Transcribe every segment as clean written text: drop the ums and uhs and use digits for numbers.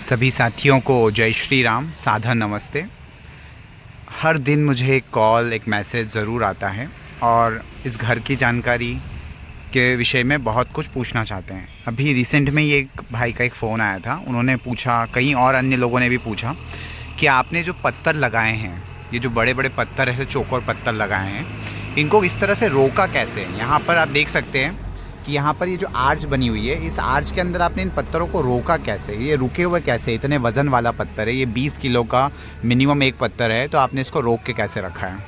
सभी साथियों को जय श्री राम, सादर नमस्ते। हर दिन मुझे एक कॉल, एक मैसेज ज़रूर आता है और इस घर की जानकारी के विषय में बहुत कुछ पूछना चाहते हैं। अभी रिसेंट में ये एक भाई का एक फ़ोन आया था, उन्होंने पूछा, कई और अन्य लोगों ने भी पूछा कि आपने जो पत्थर लगाए हैं, ये जो बड़े बड़े पत्थर ऐसे चौकोर पत्थर लगाए हैं, इनको इस तरह से रोका कैसे। यहाँ पर आप देख सकते हैं कि यहाँ पर ये जो आर्च बनी हुई है, इस आर्च के अंदर आपने इन पत्थरों को रोका कैसे, ये रुके हुए कैसे। इतने वज़न वाला पत्थर है, ये 20 किलो का मिनिमम एक पत्थर है, तो आपने इसको रोक के कैसे रखा है।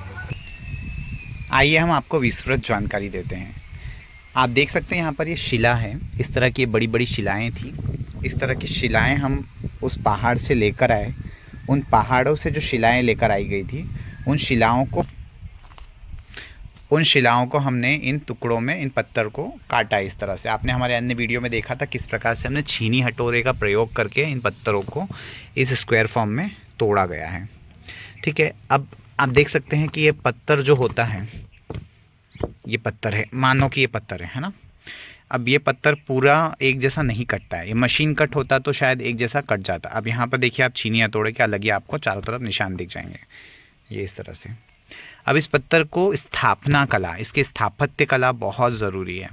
आइए हम आपको विस्तृत जानकारी देते हैं। आप देख सकते हैं यहाँ पर ये शिला है, इस तरह की बड़ी बड़ी शिलाएँ थी। इस तरह की शिलाएँ हम उस पहाड़ से लेकर आए। उन पहाड़ों से जो शिलाएँ लेकर आई गई थी, उन शिलाओं को हमने इन टुकड़ों में, इन पत्थर को काटा इस तरह से। आपने हमारे अन्य वीडियो में देखा था किस प्रकार से हमने छीनी हटोरे का प्रयोग करके इन पत्थरों को इस स्क्वायर फॉर्म में तोड़ा गया है। ठीक है, अब आप देख सकते हैं कि ये पत्थर जो होता है, ये पत्थर है, मानो कि ये पत्थर है ना। अब ये पत्थर पूरा एक जैसा नहीं कटता है, ये मशीन कट होता तो शायद एक जैसा कट जाता। अब यहाँ पर देखिए, आप छीनी हथौड़े के अलग ही आपको चारों तरफ निशान दिख जाएंगे, ये इस तरह से। अब इस पत्थर को स्थापना कला, इसकी स्थापत्य कला बहुत ज़रूरी है।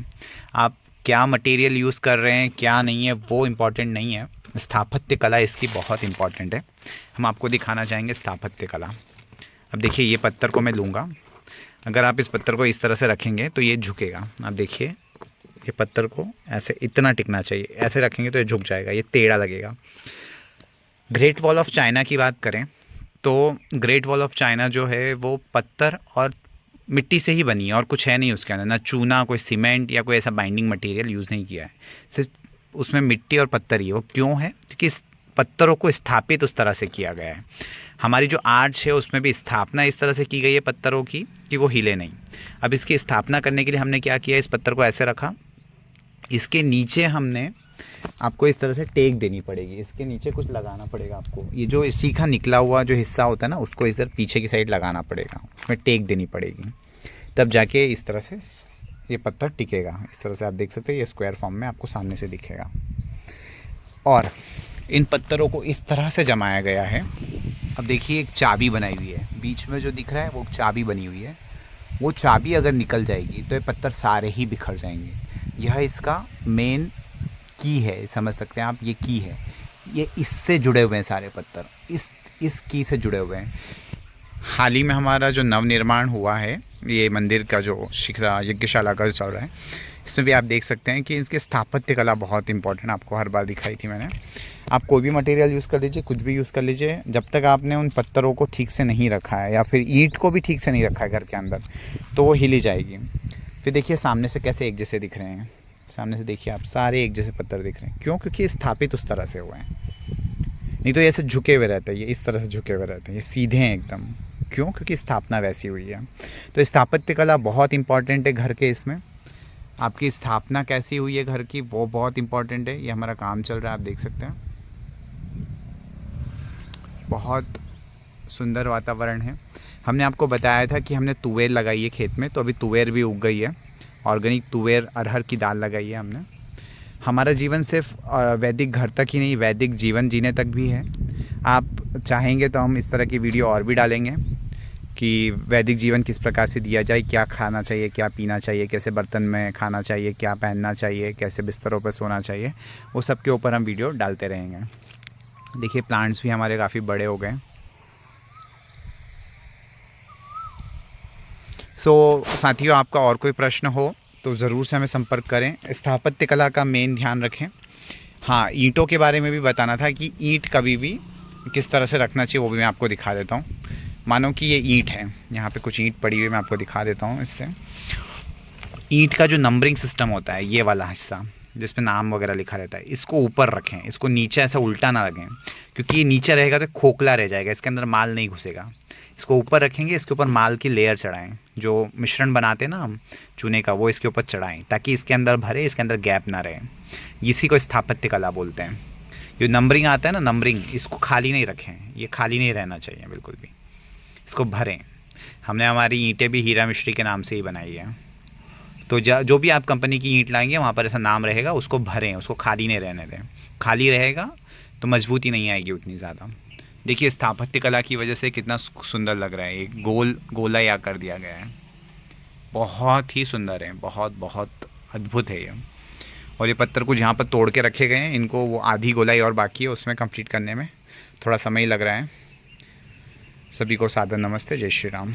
आप क्या मटेरियल यूज़ कर रहे हैं, क्या नहीं है, वो इम्पॉर्टेंट नहीं है, स्थापत्य कला इसकी बहुत इम्पॉर्टेंट है। हम आपको दिखाना चाहेंगे स्थापत्य कला। अब देखिए, ये पत्थर को मैं लूँगा, अगर आप इस पत्थर को इस तरह से रखेंगे तो ये झुकेगा। आप देखिए, ये पत्थर को ऐसे इतना टिकना चाहिए, ऐसे रखेंगे तो ये झुक जाएगा, ये टेढ़ा लगेगा। ग्रेट वॉल ऑफ चाइना की बात करें तो ग्रेट वॉल ऑफ चाइना जो है वो पत्थर और मिट्टी से ही बनी है और कुछ है नहीं उसके अंदर, ना चूना, कोई सीमेंट या कोई ऐसा बाइंडिंग मटेरियल यूज़ नहीं किया है, सिर्फ उसमें मिट्टी और पत्थर ही है। वो क्यों है? क्योंकि इस पत्थरों को स्थापित उस तरह से किया गया है। हमारी जो आर्च है उसमें भी स्थापना इस तरह से की गई है पत्थरों की कि वो हिले नहीं। अब इसकी स्थापना करने के लिए हमने क्या किया, इस पत्थर को ऐसे रखा, इसके नीचे हमने आपको इस तरह से टेक देनी पड़ेगी, इसके नीचे कुछ लगाना पड़ेगा आपको। ये जो सीखा निकला हुआ जो हिस्सा होता है ना, उसको इधर पीछे की साइड लगाना पड़ेगा, उसमें टेक देनी पड़ेगी, तब जाके इस तरह से ये पत्थर टिकेगा। इस तरह से आप देख सकते हैं, ये स्क्वायर फॉर्म में आपको सामने से दिखेगा। और इन पत्थरों को इस तरह से जमाया गया है। अब देखिए, एक चाबी बनाई हुई है, बीच में जो दिख रहा है वो चाबी बनी हुई है। वो चाबी अगर निकल जाएगी तो ये पत्थर सारे ही बिखर जाएंगे। यह इसका मेन की है, समझ सकते हैं आप, ये की है, ये इससे जुड़े हुए हैं सारे पत्थर, इस की से जुड़े हुए हैं। हाल ही में हमारा जो नवनिर्माण हुआ है, ये मंदिर का जो शिखरा यज्ञशाला का चल रहा है, इसमें भी आप देख सकते हैं कि इसके स्थापत्य कला बहुत इंपॉर्टेंट, आपको हर बार दिखाई थी मैंने। आप कोई भी मटेरियल यूज़ कर लीजिए, कुछ भी यूज़ कर लीजिए, जब तक आपने उन पत्थरों को ठीक से नहीं रखा है या फिर ईंट को भी ठीक से नहीं रखा है घर के अंदर, तो वो हिली जाएगी। फिर देखिए सामने से कैसे एक जैसे दिख रहे हैं, सामने से देखिए आप, सारे एक जैसे पत्थर दिख रहे हैं। क्यों? क्योंकि स्थापित उस तरह से हुए हैं, नहीं तो ऐसे झुके हुए रहते हैं, ये इस तरह से झुके हुए रहते हैं, ये सीधे हैं एकदम। क्यों? क्योंकि स्थापना वैसी हुई है। तो स्थापत्य कला बहुत इंपॉर्टेंट है घर के। इसमें आपकी स्थापना कैसी हुई है घर की, वो बहुत इंपॉर्टेंट है। ये हमारा काम चल रहा है, आप देख सकते हैं, बहुत सुंदर वातावरण है। हमने आपको बताया था कि हमने तुवेर लगाई है खेत में, तो अभी तुवेर भी उग गई है, ऑर्गेनिक तुवेर, अरहर की दाल लगाई है हमने। हमारा जीवन सिर्फ वैदिक घर तक ही नहीं, वैदिक जीवन जीने तक भी है। आप चाहेंगे तो हम इस तरह की वीडियो और भी डालेंगे कि वैदिक जीवन किस प्रकार से दिया जाए, क्या खाना चाहिए, क्या पीना चाहिए, कैसे बर्तन में खाना चाहिए, क्या पहनना चाहिए, कैसे बिस्तरों पर सोना चाहिए, वो सब के ऊपर हम वीडियो डालते रहेंगे। देखिए, प्लांट्स भी हमारे काफ़ी बड़े हो गए। साथियों, आपका और कोई प्रश्न हो तो ज़रूर से हमें संपर्क करें। स्थापत्य कला का मेन ध्यान रखें। हाँ, ईंटों के बारे में भी बताना था कि ईंट कभी भी किस तरह से रखना चाहिए, वो भी मैं आपको दिखा देता हूँ। मानो कि ये ईंट है, यहाँ पे कुछ ईंट पड़ी हुई, मैं आपको दिखा देता हूँ। इससे ईंट का जो नंबरिंग सिस्टम होता है, ये वाला हिस्सा जिसपे नाम वगैरह लिखा रहता है, इसको ऊपर रखें, इसको नीचे ऐसा उल्टा ना रखें, क्योंकि ये नीचे रहेगा तो खोखला रह जाएगा, इसके अंदर माल नहीं घुसेगा। इसको ऊपर रखेंगे, इसके ऊपर माल की लेयर चढ़ाएं, जो मिश्रण बनाते हैं ना हम चूने का, वो इसके ऊपर चढ़ाएं, ताकि इसके अंदर भरे, इसके अंदर गैप ना रहे। इसी को स्थापत्य कला बोलते हैं। जो नंबरिंग आता है ना, नंबरिंग, इसको खाली नहीं रखें, ये खाली नहीं रहना चाहिए बिल्कुल भी, इसको भरें। हमने हमारी ईंटें भी हीरा मिस्त्री के नाम से ही बनाई है, तो जो भी आप कंपनी की ईंट लाएंगे वहाँ पर ऐसा नाम रहेगा, उसको भरें, उसको खाली नहीं रहने दें। खाली रहेगा तो मजबूती नहीं आएगी उतनी ज़्यादा। देखिए स्थापत्य कला की वजह से कितना सुंदर लग रहा है, एक गोला या कर दिया गया है, बहुत ही सुंदर है, बहुत बहुत अद्भुत है ये। और ये पत्थर को जहाँ पर तोड़ के रखे गए हैं, इनको वो आधी गोलाई और बाकी है, उसमें कंप्लीट करने में थोड़ा समय लग रहा है। सभी को सादर नमस्ते, जय श्री राम।